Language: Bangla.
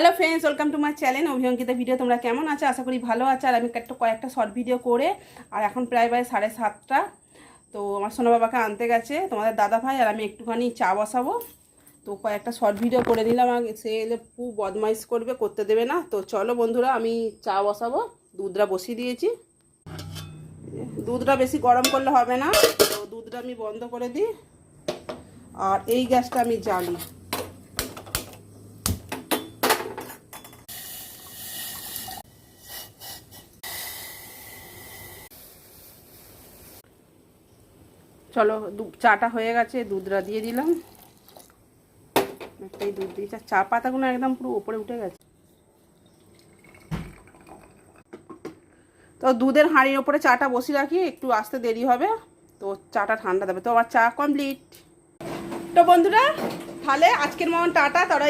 Hello friends, welcome to my channel Abhinkita video. তোমরা কেমন আছো? আশা করি ভালো আছো। আর আমি কয়েকটা শর্ট ভিডিও করে আর এখন প্রায় 7:30। তো আমার সোনা বাবাকে আনতে গেছে তোমাদের দাদা ভাই, আর আমি একটুখানি চা বসাবো। তো কয়েকটা শর্ট ভিডিও করে নিলাম। আগে সে এলে খুব বদমাইশ করবে, করতে দেবে না। তো চলো বন্ধুরা, আমি চা বসাবো। দুধটা বসিয়ে দিয়েছি। দুধটা বেশি গরম করলে হবে না, তো দুধটা আমি বন্ধ করে দিই। আর এই গ্যাসটা আমি জ্বালি। চলো, চাটা হয়ে গেছে, দুধটা দিয়ে দিলাম। একটাই দুধ দিয়েছি, চা পাতাগুলো একদম পুরো উপরে উঠে গেছে। তো দুধের হাঁড়ির ওপরে চাটা বসিয়ে রাখি, একটু আসতে দেরি হবে, তো চাটা ঠান্ডা দেবে। তো আমার চা কমপ্লিট। তো বন্ধুরা, তাহলে আজকের মতন টাটা। তারা